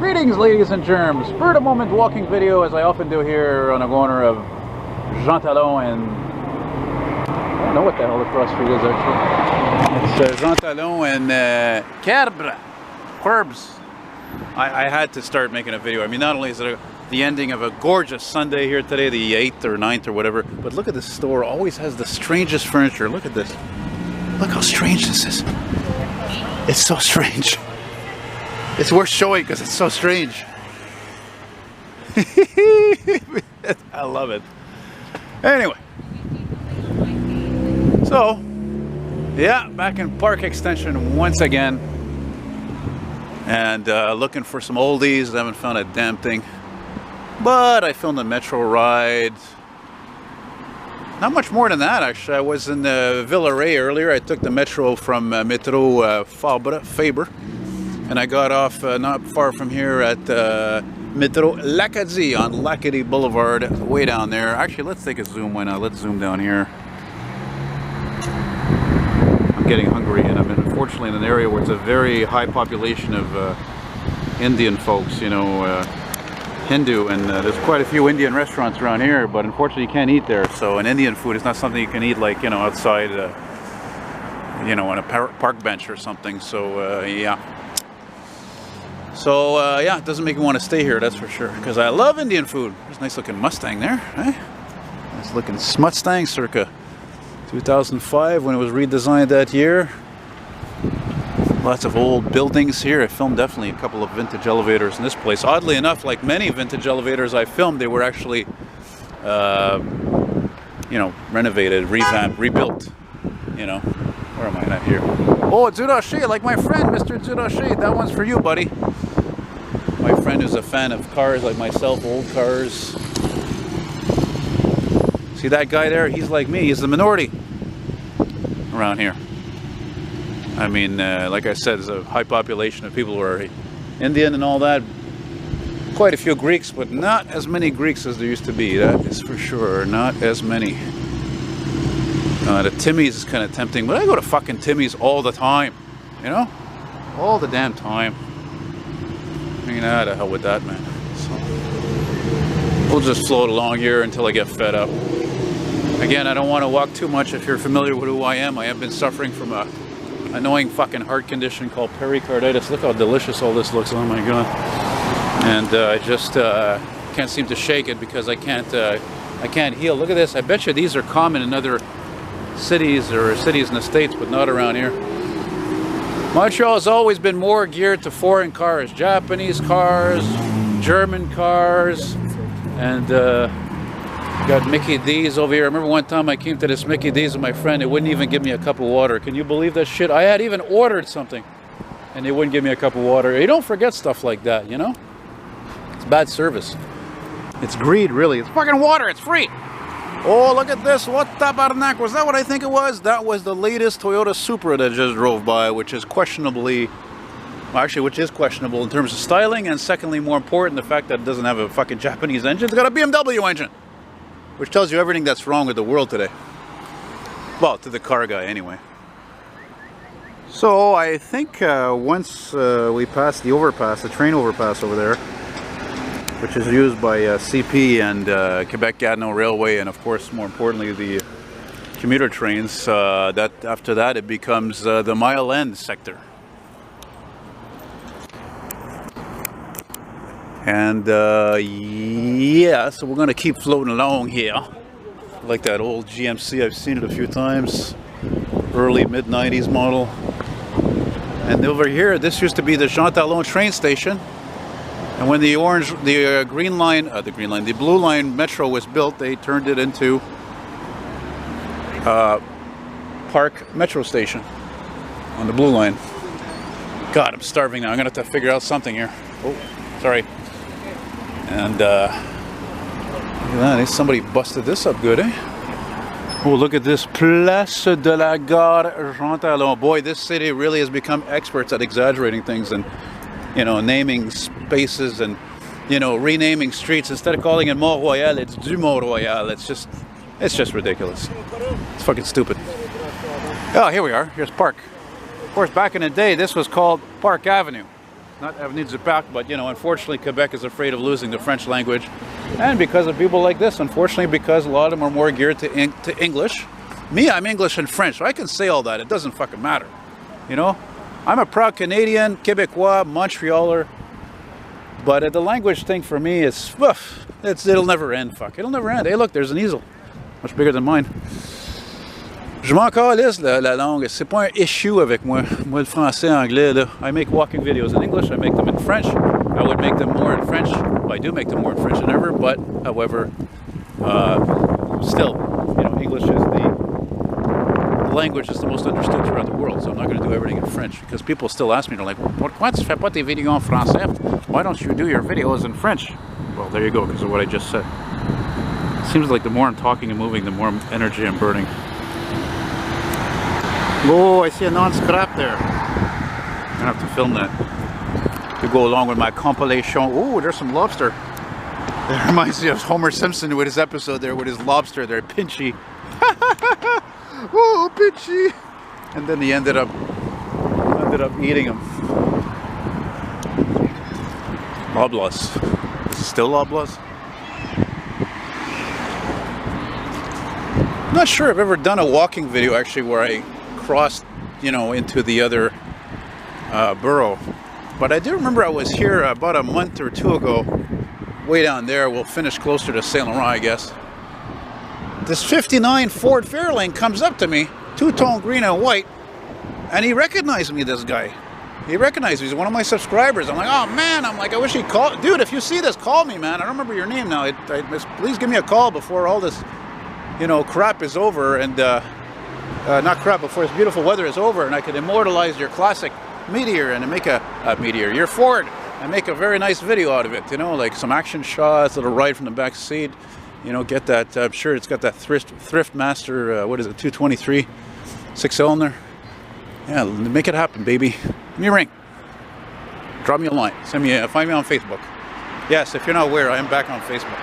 Greetings, ladies and germs. Spur of the moment walking video, as I often do here on the corner of Jean-Talon and I don't know what the hell the cross street is actually. It's Jean-Talon and Querbes. I had to start making a video. I mean, not only is it the ending of a gorgeous Sunday here today, the 8th or 9th or whatever, but look at this store. Always has the strangest furniture. Look at this. Look how strange this is. It's so strange. It's worth showing because it's so strange. I love it. Anyway. So, yeah, back in Park Extension once again. And looking for some oldies. I haven't found a damn thing. But I filmed a metro ride. Not much more than that, actually. I was in Villeray earlier. I took the metro from Metro Fabre. And I got off not far from here at Metro L'Acadie on L'Acadie Boulevard, way down there. Actually, let's take a zoom. Why not? Let's zoom down here. I'm getting hungry, and I'm unfortunately in an area where it's a very high population of Indian folks, you know, Hindu, and there's quite a few Indian restaurants around here, but unfortunately you can't eat there. So an Indian food is not something you can eat, like, you know, outside, you know, on a park bench or something. So yeah. So yeah, it doesn't make me want to stay here, that's for sure, because I love Indian food. There's a nice looking Mustang there, eh? Nice looking Mustang circa 2005 when it was redesigned that year. Lots of old buildings here. I filmed definitely a couple of vintage elevators in this place. Oddly enough, like many vintage elevators I filmed, they were actually, you know, renovated, revamped, rebuilt. You know, where am I not here? Oh, Zurashi, like my friend, Mr. Zurashi. That one's for you, buddy. My friend who's a fan of cars like myself, old cars. See that guy there? He's like me. He's the minority around here. I mean, like I said, there's a high population of people who are Indian and all that. Quite a few Greeks, but not as many Greeks as there used to be. That is for sure. Not as many. The Timmy's is kind of tempting, but I go to fucking Timmy's all the time. You know? All the damn time. I mean, the hell with that, man. So, we'll just float along here until I get fed up. Again, I don't want to walk too much. If you're familiar with who I have been suffering from a annoying fucking heart condition called pericarditis. Look how delicious all this looks. Oh my god. And I just can't seem to shake it because I can't heal. Look at this. I bet you these are common in other cities or cities in the States, but not around here. Montreal has always been more geared to foreign cars, Japanese cars, German cars, and got Mickey D's over here. I remember one time I came to this Mickey D's with my friend. They wouldn't even give me a cup of water. Can you believe that shit? I had even ordered something and they wouldn't give me a cup of water. You don't forget stuff like that, you know? It's bad service. It's greed, really. It's fucking water. It's free. Oh, look at this. What tabarnak? Was that what I think it was? That was the latest Toyota Supra that just drove by, which is questionably... Well, actually, which is questionable in terms of styling, and secondly, more important, the fact that it doesn't have a fucking Japanese engine. It's got a BMW engine. Which tells you everything that's wrong with the world today. Well, to the car guy, anyway. So, I think once we pass the overpass, the train overpass over there, which is used by CP and Quebec-Gatineau Railway, and of course, more importantly, the commuter trains, that after that it becomes the Mile End sector. And yeah, so we're gonna keep floating along here. Like that old GMC, I've seen it a few times. Early mid-90s model. And over here, this used to be the Jean-Talon train station. And when the the blue line metro was built, they turned it into Park Metro Station on the blue line. God, I'm starving now. I'm gonna have to figure out something here. Oh, sorry. And look at that, somebody busted this up good, eh? Oh, look at this Place de la Gare Jean-Talon. Boy, this city really has become experts at exaggerating things and, you know, naming spaces and, you know, renaming streets. Instead of calling it Mont-Royal, it's du Mont-Royal. It's just ridiculous. It's fucking stupid. Oh, here we are. Here's Park. Of course, back in the day, this was called Park Avenue. not Avenue du Parc, but you know, unfortunately Quebec is afraid of losing the French language. And because of people like this, unfortunately, because a lot of them are more geared to English. Me, I'm English and French, so I can say all that. It doesn't fucking matter. You know? I'm a proud Canadian, Quebecois, Montrealer. But the language thing for me is, it'll never end, fuck. It'll never end. Hey, look, there's an easel. Much bigger than mine. Je m'en calisse la langue. C'est pas un issue avec moi. Moi, le français, anglais, là. I make walking videos in English. I make them in French. I would make them more in French. Well, I do make them more in French than ever. But, however, still, you know, English is the language is the most understood around the world. So I'm not going to do everything in French. Because people still ask me, they're like, pourquoi tu fais pas tes vidéos en français? Why don't you do your videos in French? Well, there you go, because of what I just said. It seems like the more I'm talking and moving, the more energy I'm burning. Oh, I see a non-scrap there. I'm gonna have to film that to go along with my compilation. Oh, there's some lobster. It reminds me of Homer Simpson with his episode there with his lobster there, Pinchy. Oh, Pinchy! And then he ended up eating him. Loblaws. Is it still Loblaws? I'm not sure I've ever done a walking video actually where I crossed, you know, into the other borough. But I do remember I was here about a month or two ago, way down there. We'll finish closer to Saint Laurent, I guess. This 59 Ford Fairlane comes up to me, two-tone green and white, and he recognized me, this guy. He recognized me. He's one of my subscribers. I'm like, oh man, I'm like, I wish he'd call. Dude, if you see this, call me, man. I don't remember your name now. Please give me a call before all this, you know, crap is over, and not crap, before this beautiful weather is over, and I could immortalize your classic Meteor and make a Meteor, your Ford, and make a very nice video out of it, you know, like some action shots, a little ride from the back seat, you know, get that, I'm sure it's got that Thrift Master, what is it, 223, 6-cylinder. Yeah, make it happen, baby. Give me a ring. Drop me a line. Find me on Facebook. Yes, if you're not aware, I am back on Facebook.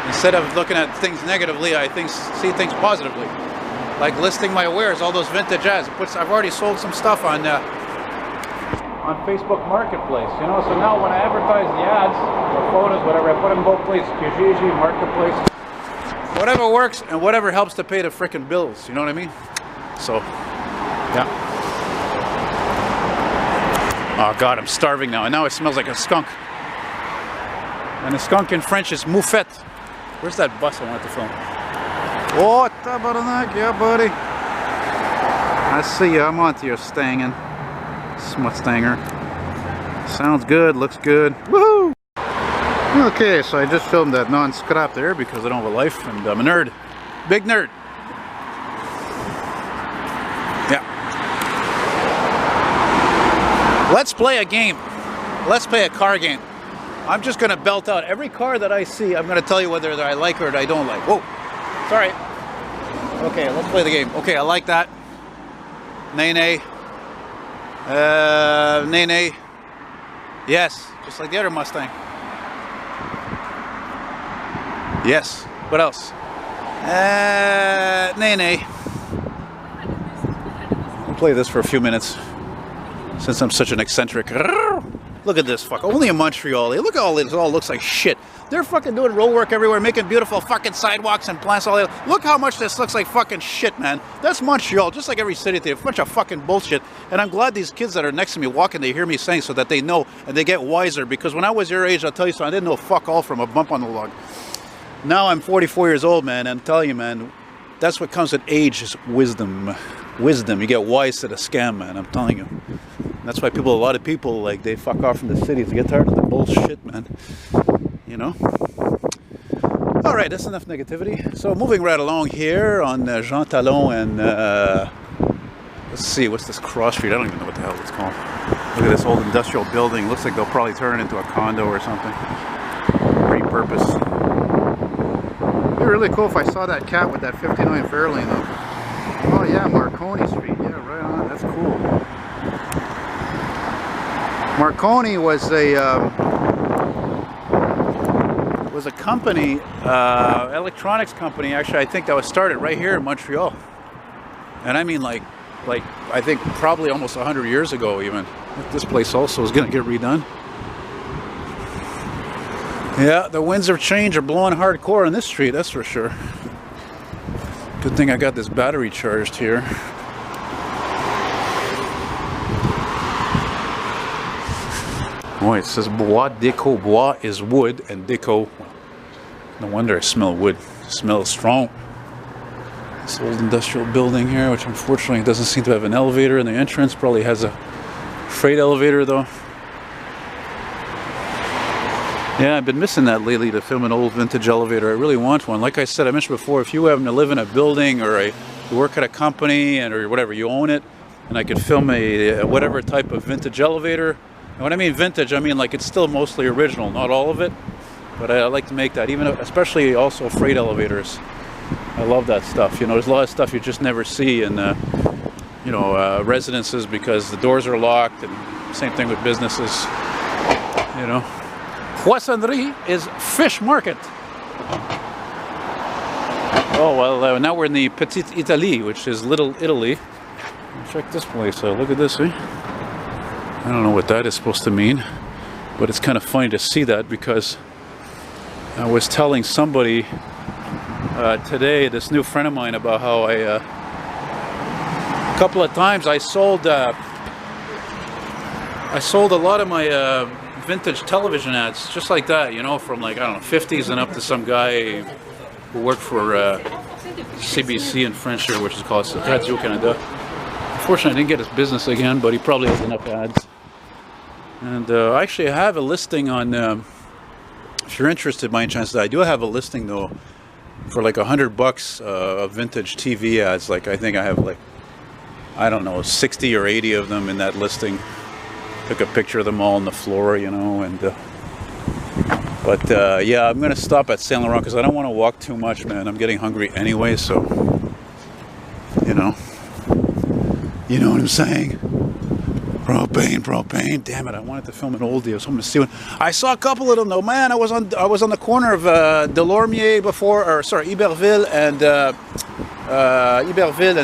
Instead of looking at things negatively, I see things positively. Like listing my wares, all those vintage ads. I've already sold some stuff on Facebook Marketplace, you know. So now when I advertise the ads or photos, whatever, I put them in both places. Kijiji, Marketplace, whatever works and whatever helps to pay the frickin' bills. You know what I mean? So, yeah. Oh God, I'm starving now, and now it smells like a skunk. And a skunk in French is moufette. Where's that bus I wanted to film? Oh, tabarnak, yeah, buddy. I see you. I'm onto your stangin'. Smut-stanger. Sounds good, looks good. Woohoo! Okay, so I just filmed that non-scrap there because I don't have a life and I'm a nerd. Big nerd. Yeah. Let's play a game. Let's play a car game. I'm just going to belt out every car that I see. I'm going to tell you whether I like or I don't like. Whoa. Sorry. Okay, let's play the game. Okay, I like that. Nay, nay. Nay, nay. Yes, just like the other Mustang. Yes. What else? Nay, nay. I'll play this for a few minutes since I'm such an eccentric. Look at this fuck. Only in Montreal. Look at all this. It all looks like shit. They're fucking doing road work everywhere, making beautiful fucking sidewalks and plants all that. Look how much this looks like fucking shit, man. That's Montreal, just like every city. They're a bunch of fucking bullshit. And I'm glad these kids that are next to me walking, they hear me saying so that they know and they get wiser. Because when I was your age, I'll tell you something, I didn't know fuck all from a bump on the log. Now I'm 44 years old, man. And I'm telling you, man, that's what comes with age is wisdom. Wisdom. You get wise to the scam, man. I'm telling you. That's why a lot of people, like, they fuck off from the cities. They get tired of the bullshit, man. You know? Alright, that's enough negativity. So moving right along here on Jean-Talon and, let's see, what's this cross street? I don't even know what the hell it's called. Look at this old industrial building. Looks like they'll probably turn it into a condo or something. Repurpose. It'd be really cool if I saw that cat with that 59 Fairlane though. Oh yeah, Marconi Street. Yeah, right on. That's cool. Marconi was a company, electronics company, actually, I think that was started right here in Montreal. And I mean like I think probably almost 100 years ago even. This place also is going to get redone. Yeah, the winds of change are blowing hardcore on this street, that's for sure. Good thing I got this battery charged here. Oh, it says bois déco. Bois is wood, and déco. No wonder I smell wood. It smells strong. This old industrial building here, which unfortunately doesn't seem to have an elevator in the entrance. Probably has a freight elevator though. Yeah, I've been missing that lately, to film an old vintage elevator. I really want one. Like I said, I mentioned before, if you happen to live in a building or you work at a company or whatever, you own it, and I could film a whatever type of vintage elevator. And when I mean vintage, I mean like it's still mostly original, not all of it. But I like to make that, especially also freight elevators. I love that stuff. You know, there's a lot of stuff you just never see in, you know, residences because the doors are locked, and same thing with businesses, you know. Poissonnerie is fish market. Oh, well, now we're in the Petite Italie, which is Little Italy. Check this place out. Look at this, eh? I don't know what that is supposed to mean, but it's kind of funny to see that because I was telling somebody today, this new friend of mine, about how a couple of times I sold a lot of my vintage television ads, just like that, you know, from like, I don't know, 50s and up to some guy who worked for CBC in French here, which is called Radio Canada. Unfortunately, I didn't get his business again, but he probably has enough ads. And actually, I have a listing on, if you're interested by any chance, I do have a listing though, for like $100 of vintage TV ads. Like I think I have like, I don't know, 60 or 80 of them in that listing. Took a picture of them all on the floor, you know, and but yeah, I'm gonna stop at Saint Laurent because I don't want to walk too much, man. I'm getting hungry anyway, so you know what I'm saying. Propane. Damn it! I wanted to film an oldie. I was hoping to see one. I saw a couple of them though, man. I was on the corner of Delormier before, or sorry, Iberville and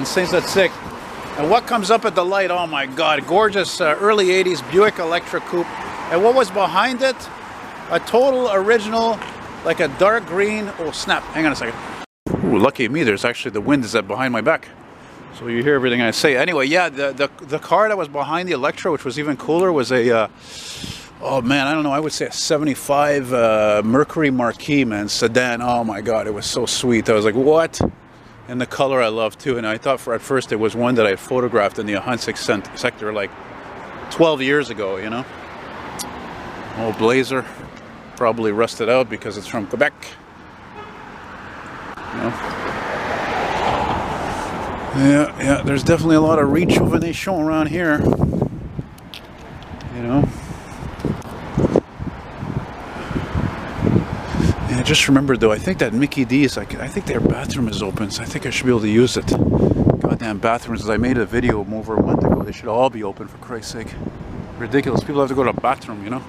Saint-Zotique. And what comes up at the light? Oh my God, gorgeous early 80s Buick Electra Coupe. And what was behind it? A total original, like a dark green. Oh snap, hang on a second. Ooh, lucky me, there's actually, the wind is behind my back. So you hear everything I say. Anyway, yeah, the car that was behind the Electra, which was even cooler, was a, oh man, I don't know, I would say a 75 Mercury Marquis, man, sedan. Oh my God, it was so sweet. I was like, what? And the color I love too. And I thought at first it was one that I photographed in the Huntsic sector like 12 years ago, you know. Old Blazer, probably rusted out because it's from Quebec. You know? Yeah, there's definitely a lot of rejuvenation around here. You know. And I just remembered though, I think that Mickey D's, I think their bathroom is open, so I think I should be able to use it. Goddamn bathrooms, I made a video over a month ago, they should all be open for Christ's sake. Ridiculous, people have to go to the bathroom, you know.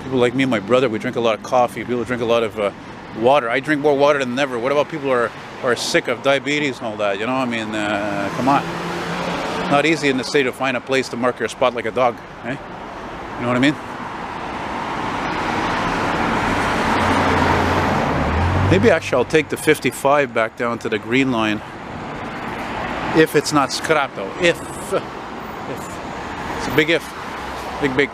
People like me and my brother, we drink a lot of coffee, people drink a lot of water. I drink more water than ever. What about people who are sick of diabetes and all that, you know? I mean, come on. Not easy in the city to find a place to mark your spot like a dog, eh? You know what I mean? Maybe actually I'll take the 55 back down to the green line. If it's not scrapped though. If. It's a big if. Big.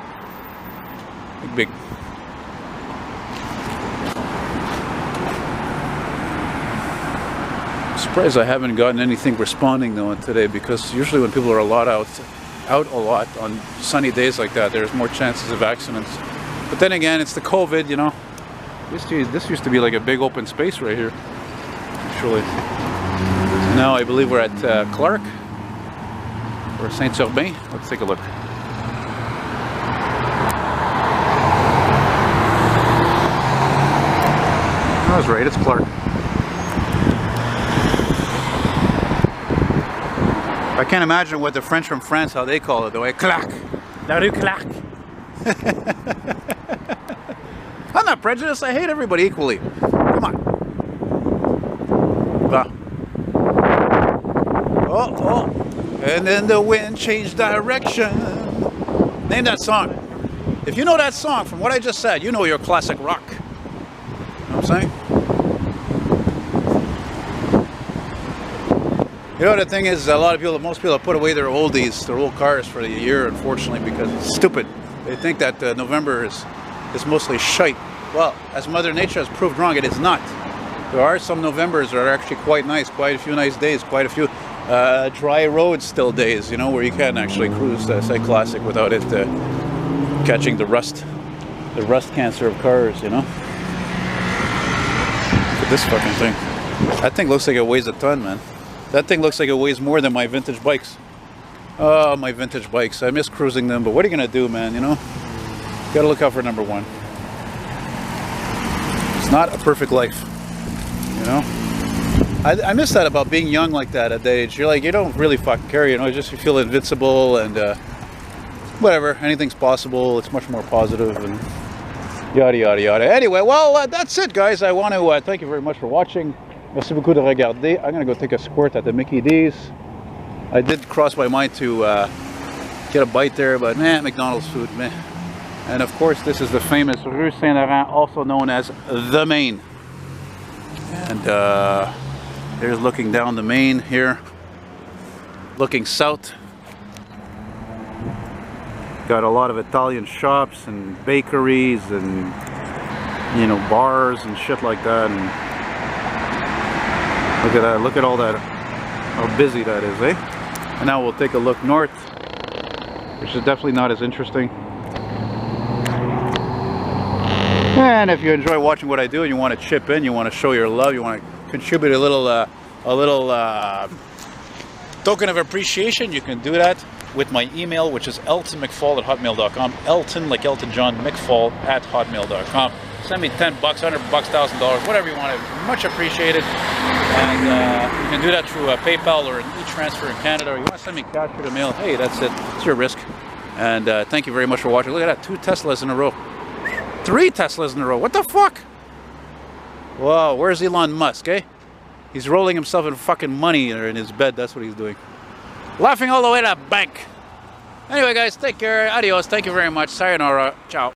I'm surprised I haven't gotten anything responding though today, because usually when people are out a lot on sunny days like that, there's more chances of accidents. But then again, it's the COVID, you know. This used to be like a big open space right here, actually. Now I believe we're at Clark or Saint-Urbain. Let's take a look. I was right, it's Clark. I can't imagine what the French from France, how they call it though. Clark. La rue Clark. I'm not prejudiced, I hate everybody equally. Come on. Oh. And then the wind changed direction. Name that song. If you know that song from what I just said, you know your classic rock. You know what I'm saying? You know, the thing is, most people put away their oldies, their old cars for the year, unfortunately, because it's stupid. They think that November is mostly shite. Well, as Mother Nature has proved wrong, it is not. There are some Novembers that are actually quite nice, quite a few nice days, quite a few dry roads still days, you know, where you can actually cruise, say, classic without it catching the rust cancer of cars, you know. Look at this fucking thing. That thing looks like it weighs a ton, man. That thing looks like it weighs more than my vintage bikes. Oh, my vintage bikes. I miss cruising them, but what are you gonna do, man, you know? Gotta look out for number one. It's not a perfect life, you know? I miss that about being young like that at that age. You're like, you don't really fucking care, you know, you feel invincible and whatever, anything's possible. It's much more positive and yada yada yada. Anyway, well, that's it, guys. I want to thank you very much for watching. Merci beaucoup de regarder. I'm gonna go take a squirt at the Mickey D's. I did cross my mind to get a bite there, but man, McDonald's food, man. And of course, this is the famous Rue Saint-Laurent, also known as the Main. And there's looking down the Main here, looking south. Got a lot of Italian shops and bakeries and, you know, bars and shit like that. And look at that, look at all that, how busy that is, eh? And now we'll take a look north, which is definitely not as interesting. And if you enjoy watching what I do and you want to chip in, you want to show your love, you want to contribute a little token of appreciation, you can do that with my email, which is eltonmcfall@hotmail.com. Elton, like Elton John, McFall@hotmail.com. Send me $10, $100, $1,000, whatever you want. Much appreciated. And you can do that through PayPal or an e-transfer in Canada. Or you want to send me cash through the mail, hey, that's it. It's your risk. And thank you very much for watching. Look at that, 2 Teslas in a row. 3 Teslas in a row. What the fuck? Whoa, where's Elon Musk, eh? He's rolling himself in fucking money in his bed. That's what he's doing. Laughing all the way to the bank. Anyway, guys, take care. Adios. Thank you very much. Sayonara. Ciao.